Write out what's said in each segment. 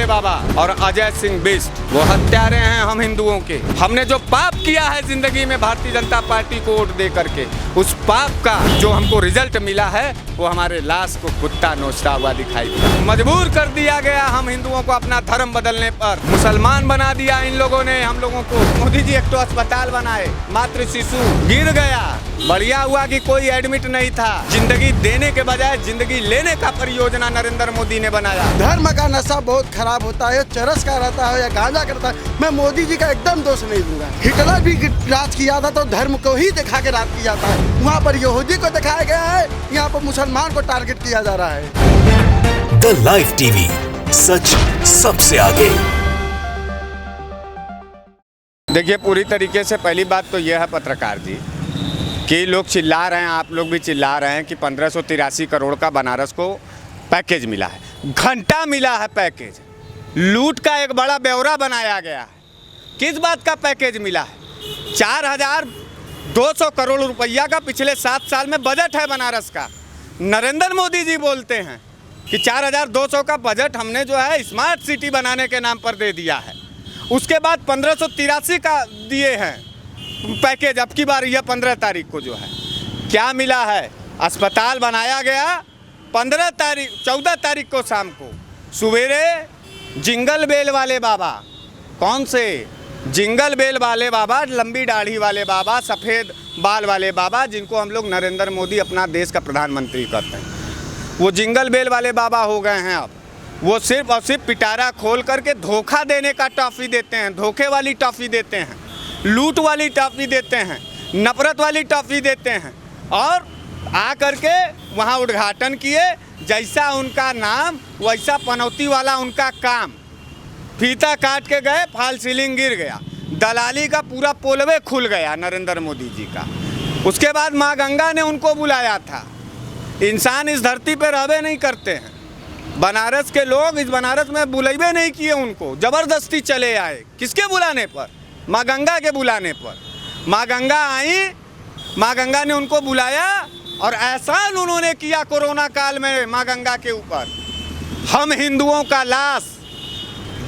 वाले बाबा और अजय सिंह बिष्ट वो हत्यारे हैं हम हिंदुओं के। हमने जो पाप किया है जिंदगी में भारतीय जनता पार्टी को वोट दे करके, उस पाप का जो हमको रिजल्ट मिला है वो हमारे लाश को कुत्ता नोचता हुआ दिखाई दिया। मजबूर कर दिया गया हम हिंदुओं को अपना धर्म बदलने पर, मुसलमान बना दिया इन लोगों ने हम लोगों को। मोदी जी एक तो अस्पताल बनाए, मातृ शिशु गिर गया, बढ़िया हुआ कि कोई एडमिट नहीं था। जिंदगी देने के बजाय जिंदगी लेने का परियोजना नरेंद्र मोदी ने बनाया। धर्म का नशा बहुत खराब होता है, चरस का रहता है या गांजा करता है। मैं मोदी जी का एकदम दोष नहीं दूंगा। हिटलर भी राज किया था तो धर्म को ही दिखा के राज किया था। वहाँ पर यहूदी को दिखाया गया है, यहाँ पर मुसलमान को टारगेट किया जा रहा है। द लाइव टीवी, सच सबसे आगे। देखिए, पूरी तरीके से पहली बात तो यह है पत्रकार जी कि लोग चिल्ला रहे हैं, आप लोग भी चिल्ला रहे हैं कि 1583 करोड़ का बनारस को पैकेज मिला है। घंटा मिला है पैकेज, लूट का एक बड़ा ब्यौरा बनाया गया है। किस बात का पैकेज मिला है? 4200 करोड़ रुपया का पिछले 7 साल में बजट है बनारस का। नरेंद्र मोदी जी बोलते हैं कि 4200 का बजट हमने जो है स्मार्ट सिटी बनाने के नाम पर दे दिया है। उसके बाद 1583 का दिए हैं पैकेज। अब की बार यह 15 तारीख को जो है क्या मिला है? अस्पताल बनाया गया 14 तारीख को शाम को सवेरे जिंगल बेल वाले बाबा, कौन से जिंगल बेल वाले बाबा, लंबी दाढ़ी वाले बाबा, सफ़ेद बाल वाले बाबा, जिनको हम लोग नरेंद्र मोदी अपना देश का प्रधानमंत्री करते हैं, वो जिंगल बेल वाले बाबा हो गए हैं। अब वो सिर्फ और सिर्फ पिटारा खोल करके धोखा देने का टॉफ़ी देते हैं, धोखे वाली टॉफ़ी देते हैं, लूट वाली टॉफ़ी देते हैं, नफरत वाली टॉफ़ी देते हैं। और आ करके वहाँ उद्घाटन किए, जैसा उनका नाम वैसा पनौती वाला उनका काम। फीता काट के गए, फॉल सीलिंग गिर गया, दलाली का पूरा पोलवे खुल गया नरेंद्र मोदी जी का। उसके बाद माँ गंगा ने उनको बुलाया था। इंसान इस धरती पर रहबे नहीं करते हैं, बनारस के लोग इस बनारस में बुलावे नहीं किए उनको, ज़बरदस्ती चले आए। किसके बुलाने पर? माँ गंगा के बुलाने पर। माँ गंगा आई, माँ गंगा ने उनको बुलाया और एहसान उन्होंने किया कोरोना काल में माँ गंगा के ऊपर। हम हिंदुओं का लाश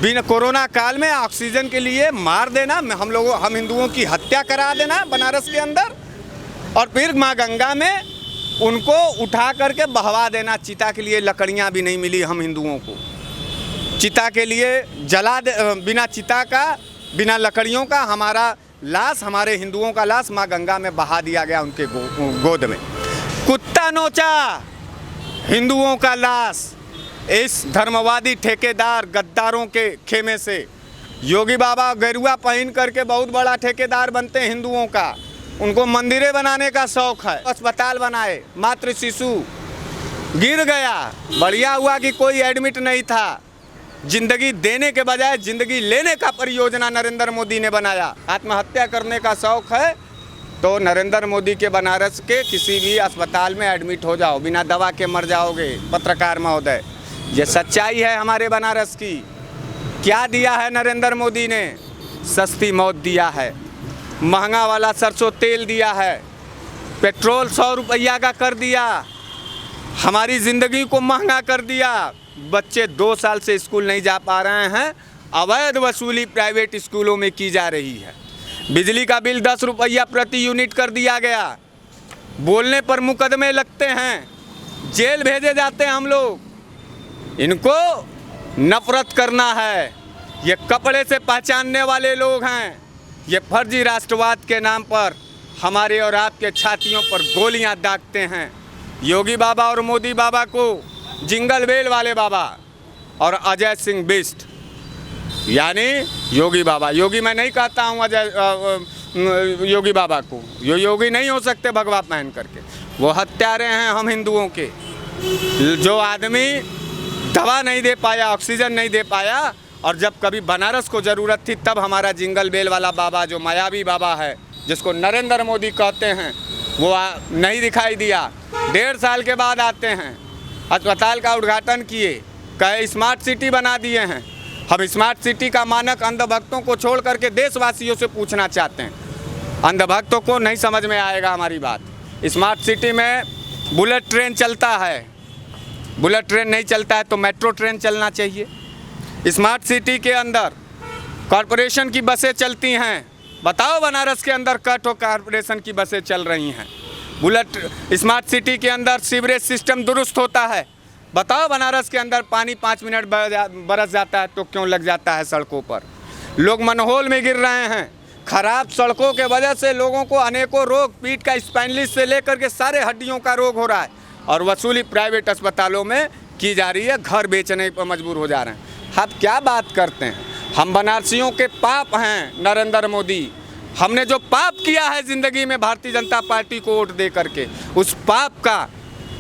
बिना कोरोना काल में ऑक्सीजन के लिए मार देना, हम हिंदुओं की हत्या करा देना बनारस के अंदर, और फिर माँ गंगा में उनको उठा करके बहवा देना। चिता के लिए लकड़ियाँ भी नहीं मिली हम हिंदुओं को, चिता के लिए बिना चिता का, बिना लकड़ियों का हमारा लाश, हमारे हिंदुओं का लाश माँ गंगा में बहा दिया गया उनके गोद में। कुत्ता नोचा हिंदुओं का लाश इस धर्मवादी ठेकेदार गद्दारों के खेमे से। योगी बाबा गेरुआ पहन करके बहुत बड़ा ठेकेदार बनते हैं हिंदुओं का, उनको मंदिरें बनाने का शौक है। अस्पताल बनाए, मातृ शिशु गिर गया, बढ़िया हुआ कि कोई एडमिट नहीं था। जिंदगी देने के बजाय जिंदगी लेने का परियोजना नरेंद्र मोदी ने बनाया। आत्महत्या करने का शौक है तो नरेंद्र मोदी के बनारस के किसी भी अस्पताल में एडमिट हो जाओ, बिना दवा के मर जाओगे। पत्रकार महोदय, ये सच्चाई है हमारे बनारस की। क्या दिया है नरेंद्र मोदी ने? सस्ती मौत दिया है, महंगा वाला सरसों तेल दिया है, पेट्रोल 100 रुपया का कर दिया, हमारी ज़िंदगी को महंगा कर दिया। बच्चे 2 साल से स्कूल नहीं जा पा रहे हैं, अवैध वसूली प्राइवेट स्कूलों में की जा रही है। बिजली का बिल 10 रुपया प्रति यूनिट कर दिया गया। बोलने पर मुकदमे लगते हैं, जेल भेजे जाते हैं हम लोग। इनको नफरत करना है, ये कपड़े से पहचानने वाले लोग हैं। ये फर्जी राष्ट्रवाद के नाम पर हमारे और आपके छातियों पर गोलियां दागते हैं। योगी बाबा और मोदी बाबा को जिंगल बेल वाले बाबा और अजय सिंह बिष्ट, यानी योगी बाबा, योगी मैं नहीं कहता हूँ अजय योगी बाबा को, यो योगी नहीं हो सकते भगवा पहन करके। वो हत्यारे हैं हम हिंदुओं के। जो आदमी दवा नहीं दे पाया, ऑक्सीजन नहीं दे पाया, और जब कभी बनारस को ज़रूरत थी तब हमारा जिंगल बेल वाला बाबा, जो मायावी बाबा है, जिसको नरेंद्र मोदी कहते हैं, वो नहीं दिखाई दिया। 1.5 साल के बाद आते हैं, अस्पताल का उद्घाटन किए, कहे स्मार्ट सिटी बना दिए हैं। हम स्मार्ट सिटी का मानक अंधभक्तों को छोड़ करके देशवासियों से पूछना चाहते हैं। अंधभक्तों को नहीं समझ में आएगा हमारी बात। स्मार्ट सिटी में बुलेट ट्रेन चलता है, बुलेट ट्रेन नहीं चलता है तो मेट्रो ट्रेन चलना चाहिए। स्मार्ट सिटी के अंदर कॉरपोरेशन की बसें चलती हैं। बताओ बनारस के अंदर कट हो कॉरपोरेशन की बसें चल रही हैं। बुलेट स्मार्ट सिटी के अंदर सीवरेज सिस्टम दुरुस्त होता है। बताओ बनारस के अंदर पानी 5 मिनट बरस जाता है तो क्यों लग जाता है सड़कों पर। लोग मनहोल में गिर रहे हैं। खराब सड़कों के वजह से लोगों को अनेकों रोग, पीठ का स्पाइनलिस से लेकर के सारे हड्डियों का रोग हो रहा है और वसूली प्राइवेट अस्पतालों में की जा रही है। घर बेचने पर मजबूर हो जा रहे हैं। आप क्या बात करते हैं? हम बनारसियों के पाप हैं नरेंद्र मोदी। हमने जो पाप किया है ज़िंदगी में भारतीय जनता पार्टी को वोट दे करके, उस पाप का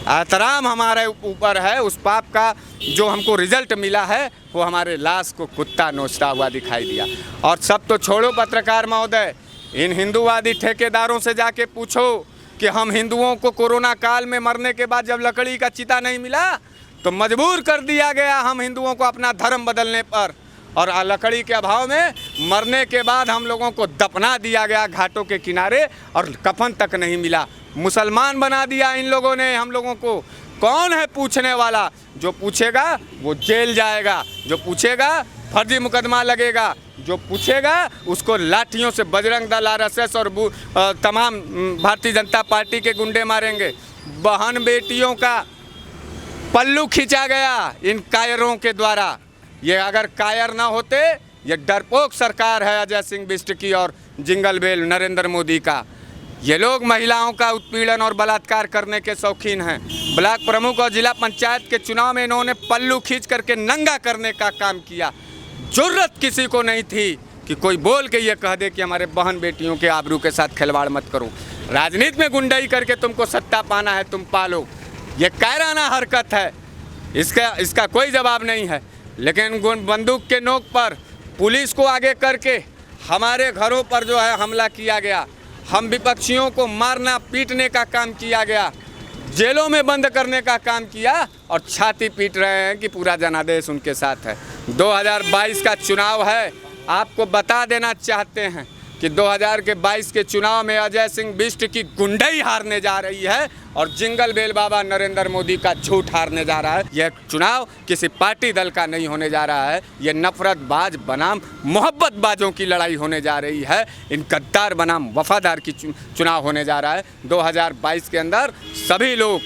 एहतराम हमारे ऊपर है। उस पाप का जो हमको रिजल्ट मिला है वो हमारे लाश को कुत्ता नोचता हुआ दिखाई दिया। और सब तो छोड़ो पत्रकार महोदय, इन हिंदूवादी ठेकेदारों से जाके पूछो कि हम हिंदुओं को कोरोना काल में मरने के बाद जब लकड़ी का चिता नहीं मिला तो मजबूर कर दिया गया हम हिंदुओं को अपना धर्म बदलने पर, और लकड़ी के अभाव में मरने के बाद हम लोगों को दफना दिया गया घाटों के किनारे और कफन तक नहीं मिला। मुसलमान बना दिया इन लोगों ने हम लोगों को। कौन है पूछने वाला? जो पूछेगा वो जेल जाएगा, जो पूछेगा फर्जी मुकदमा लगेगा, जो पूछेगा उसको लाठियों से बजरंग दल, आरएसएस और तमाम भारतीय जनता पार्टी के गुंडे मारेंगे। बहन बेटियों का पल्लू खींचा गया इन कायरों के द्वारा। ये अगर कायर ना होते, ये डरपोक सरकार है अजय सिंह बिष्ट की और जिंगल बेल नरेंद्र मोदी का। ये लोग महिलाओं का उत्पीड़न और बलात्कार करने के शौकीन हैं। ब्लॉक प्रमुख और जिला पंचायत के चुनाव में इन्होंने पल्लू खींच करके नंगा करने का काम किया। जुर्रत किसी को नहीं थी कि कोई बोल के ये कह दे कि हमारे बहन बेटियों के आबरू के साथ खिलवाड़ मत करो। राजनीति में गुंडाई करके तुमको सत्ता पाना है, तुम पालो। ये कायराना हरकत है, इसका कोई जवाब नहीं है। लेकिन बंदूक के नोक पर पुलिस को आगे करके हमारे घरों पर जो है हमला किया गया। हम विपक्षियों को मारना पीटने का काम किया गया, जेलों में बंद करने का काम किया और छाती पीट रहे हैं कि पूरा जनादेश उनके साथ है। 2022 का चुनाव है। आपको बता देना चाहते हैं कि 2022 के चुनाव में अजय सिंह बिष्ट की गुंडई हारने जा रही है और जिंगल बेल बाबा नरेंद्र मोदी का झूठ हारने जा रहा है। यह चुनाव किसी पार्टी दल का नहीं होने जा रहा है। यह नफरतबाज बनाम मोहब्बतबाजों की लड़ाई होने जा रही है। इन गद्दार बनाम वफादार की चुनाव होने जा रहा है। 2022 के अंदर सभी लोग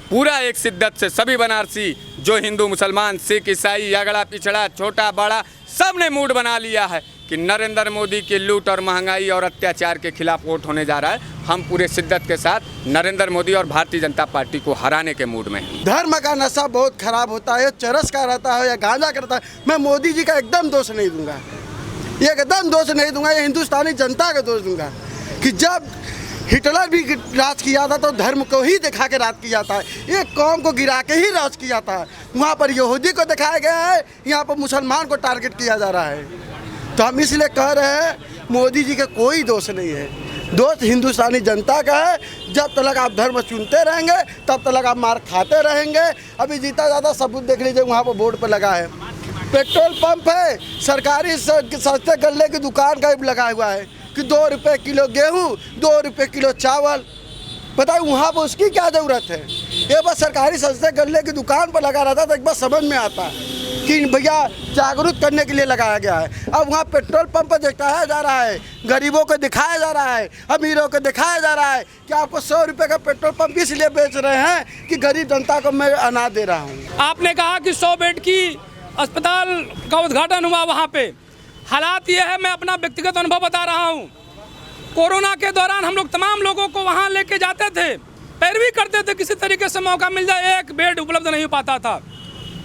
पूरा एक शिद्दत से, सभी बनारसी जो हिंदू, मुसलमान, सिख, ईसाई, अगड़ा पिछड़ा, छोटा बड़ा, सब ने मूड बना लिया है कि नरेंद्र मोदी की लूट और महंगाई और अत्याचार के खिलाफ वोट होने जा रहा है। हम पूरे शिद्दत के साथ नरेंद्र मोदी और भारतीय जनता पार्टी को हराने के मूड में हैं। धर्म का नशा बहुत खराब होता है, चरस का रहता है या गांजा करता है। मैं मोदी जी का एकदम दोष नहीं दूंगा, ये एकदम दोष नहीं दूंगा। ये हिंदुस्तानी जनता का दोष दूंगा कि जब हिटलर भी राज किया था तो धर्म को ही दिखा के राज किया था, एक कौम को गिरा के ही राज किया था। वहाँ पर यहूदी को दिखाया गया है, यहाँ पर मुसलमान को टारगेट किया जा रहा है। तो हम इसलिए कह रहे हैं मोदी जी का कोई दोष नहीं है, दोष हिंदुस्तानी जनता का है। जब तक आप धर्म चुनते रहेंगे तब तक आप मार खाते रहेंगे। अभी जीता ज़्यादा सबूत देख लीजिए, वहाँ पर बोर्ड पर लगा है पेट्रोल पंप है, सरकारी सस्ते गल्ले की दुकान का लगा हुआ है कि 2 रुपये किलो गेहूँ, 2 रुपये किलो चावल। बताइए वहाँ पर उसकी क्या ज़रूरत है? ये बस सरकारी सस्ते गल्ले की दुकान पर लगा रहता तो एक बार समझ में आता कि भैया जागरूक करने के लिए लगाया गया है। अब वहाँ पेट्रोल पंप पर दिखाया जा रहा है, गरीबों को दिखाया जा रहा है, अमीरों को दिखाया जा रहा है कि आपको 100 रुपये का पेट्रोल पंप इसलिए बेच रहे हैं कि गरीब जनता को मैं अनाज दे रहा हूँ। आपने कहा कि 100 बेड की अस्पताल का उद्घाटन हुआ वहाँ पे। हालात ये है, मैं अपना व्यक्तिगत अनुभव बता रहा हूँ। कोरोना के दौरान हम लोग तमाम लोगों को वहाँ लेके जाते थे, पैरवी करते थे, किसी तरीके से मौका मिल जाए, एक बेड उपलब्ध नहीं हो पाता था।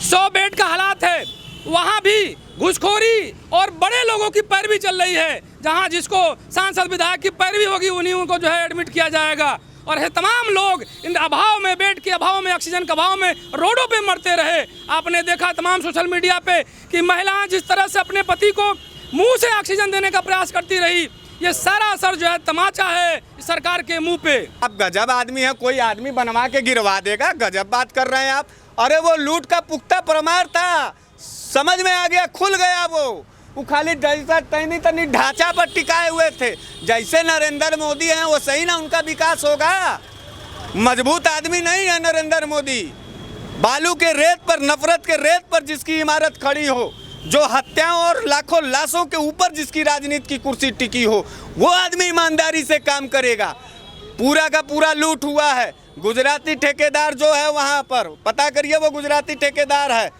100 बेड का हालात है, वहाँ भी घुसखोरी और बड़े लोगों की पैरवी चल रही है। जहाँ जिसको सांसद विधायक की पैरवी होगी उन्हीं को जो है एडमिट किया जाएगा। और है तमाम लोग इन अभाव में, बेड के अभाव में, ऑक्सीजन के अभाव में रोडों पे मरते रहे। आपने देखा तमाम सोशल मीडिया पे कि महिलाएं जिस तरह से अपने पति को मुंह से ऑक्सीजन देने का प्रयास करती रही। ये सारा असर जो है तमाचा है इस सरकार के मुंह पे। आप गजब आदमी है, कोई आदमी बनवा के गिरवा देगा, गजब बात कर रहे हैं आप। अरे वो लूट का पुख्ता प्रमाण था, समझ में आ गया, खुल गया। वो खाली जैसा तैनी तनी ढांचा पर टिकाए हुए थे। जैसे नरेंद्र मोदी हैं वो सही ना उनका विकास होगा। मजबूत आदमी नहीं है नरेंद्र मोदी। बालू के रेत पर, नफरत के रेत पर जिसकी इमारत खड़ी हो, जो हत्याओं और लाखों लाशों के ऊपर जिसकी राजनीति की कुर्सी टिकी हो, वो आदमी ईमानदारी से काम करेगा। पूरा का पूरा लूट हुआ है। गुजराती ठेकेदार जो है वहाँ पर पता करिए, वो गुजराती ठेकेदार है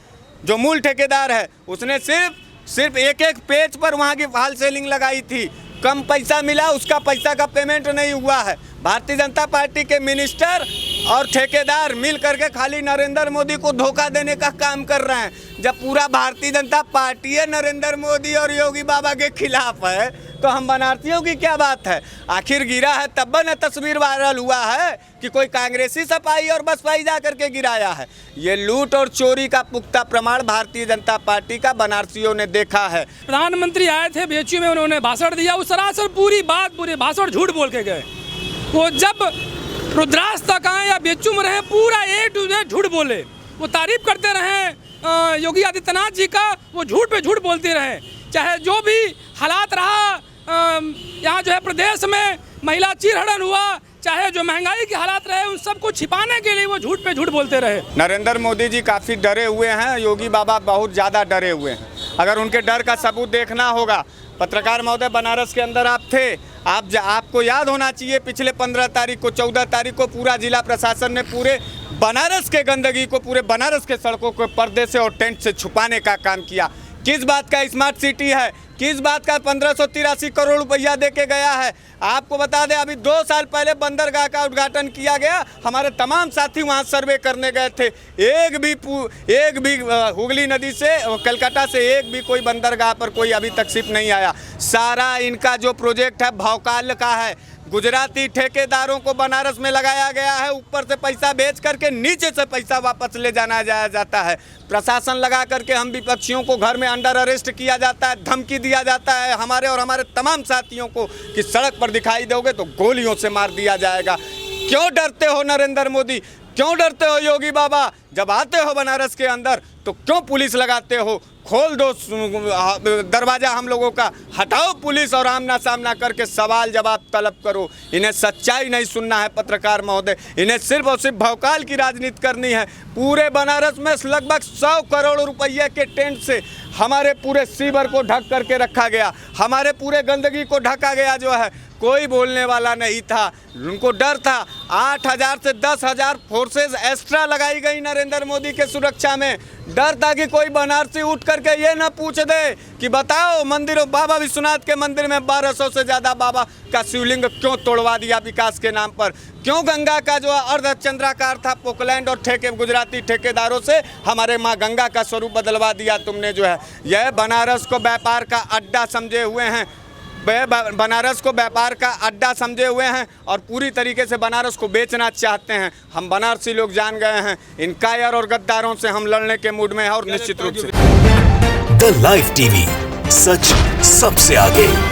जो मूल ठेकेदार है, उसने सिर्फ एक एक पेज पर वहाँ की फॉल सेलिंग लगाई थी। कम पैसा मिला, उसका पैसा का पेमेंट नहीं हुआ है। भारतीय जनता पार्टी के मिनिस्टर और ठेकेदार मिल करके खाली नरेंद्र मोदी को धोखा देने का काम कर रहे हैं। जब पूरा भारतीय जनता पार्टी नरेंद्र मोदी और योगी बाबा के खिलाफ है तो हम बनारसियों की क्या बात है। आखिर गिरा है तब न तस्वीर वायरल हुआ है कि कोई कांग्रेसी सपाई और बसपाई जा करके गिराया है। ये लूट और चोरी का पुख्ता प्रमाण भारतीय जनता पार्टी का बनारसियों ने देखा है। प्रधानमंत्री आए थे बीएचयू में, उन्होंने भाषण दिया, वो सरासर पूरी भाषण झूठ बोल के गए। वो जब रुद्रास तक आए या बीएचयू में रहे, पूरा ए टू जेड झूठ बोले। वो तारीफ करते रहे योगी आदित्यनाथ जी का, वो झूठ पे झूठ बोलते रहे। चाहे जो भी हालात रहा यहाँ जो है प्रदेश में, महिला चीरहरण हुआ, चाहे जो महंगाई के हालात रहे, उन सबको छिपाने के लिए वो झूठ पे झूठ बोलते रहे। नरेंद्र मोदी जी काफ़ी डरे हुए हैं, योगी बाबा बहुत ज़्यादा डरे हुए हैं। अगर उनके डर का सबूत देखना होगा, पत्रकार महोदय बनारस के अंदर आप थे, आपको याद होना चाहिए पिछले 15 तारीख को 14 तारीख को पूरा जिला प्रशासन ने पूरे बनारस के गंदगी को, पूरे बनारस के सड़कों को पर्दे से और टेंट से छुपाने का काम किया। किस बात का स्मार्ट सिटी है, किस बात का 1583 करोड़ रुपया दे के गया है। आपको बता दें, अभी 2 साल पहले बंदरगाह का उद्घाटन किया गया। हमारे तमाम साथी वहां सर्वे करने गए थे। एक भी हुगली नदी से, कलकत्ता से एक भी कोई बंदरगाह पर कोई अभी तक शिप नहीं आया। सारा इनका जो प्रोजेक्ट है भौकाल का है। गुजराती ठेकेदारों को बनारस में लगाया गया है, ऊपर से पैसा बेच करके नीचे से पैसा वापस ले जाना जाता है। प्रशासन लगा करके हम विपक्षियों को घर में अंडर अरेस्ट किया जाता है, धमकी दिया जाता है हमारे और हमारे तमाम साथियों को कि सड़क पर दिखाई दोगे तो गोलियों से मार दिया जाएगा। क्यों डरते हो नरेंद्र मोदी, क्यों डरते हो योगी बाबा? जब आते हो बनारस के अंदर तो क्यों पुलिस लगाते हो? खोल दो दरवाज़ा हम लोगों का, हटाओ पुलिस और आमना सामना करके सवाल जवाब तलब करो। इन्हें सच्चाई नहीं सुनना है पत्रकार महोदय, इन्हें सिर्फ और सिर्फ भौकाल की राजनीति करनी है। पूरे बनारस में लगभग 100 करोड़ रुपये के टेंट से हमारे पूरे सीवर को ढक करके रखा गया, हमारे पूरे गंदगी को ढका गया जो है। कोई बोलने वाला नहीं था, उनको डर था। 8,000 से 10,000 फोर्सेज एक्स्ट्रा लगाई गई नरेंद्र मोदी के सुरक्षा में। डर था कि कोई बनारसी उठ करके ये ना पूछ दे कि बताओ मंदिरों, बाबा विश्वनाथ के मंदिर में 1200 से ज़्यादा बाबा का शिवलिंग क्यों तोड़वा दिया विकास के नाम पर? क्यों गंगा का जो अर्धचंद्राकार था पोकलैंड और गुजराती ठेकेदारों से हमारे माँ गंगा का स्वरूप बदलवा दिया तुमने जो है। यह बनारस को व्यापार का अड्डा समझे हुए हैं, बनारस को व्यापार का अड्डा समझे हुए हैं और पूरी तरीके से बनारस को बेचना चाहते हैं। हम बनारसी लोग जान गए हैं, इन कायर और गद्दारों से हम लड़ने के मूड में हैं और निश्चित रूप से द लाइव टीवी, सच सबसे आगे।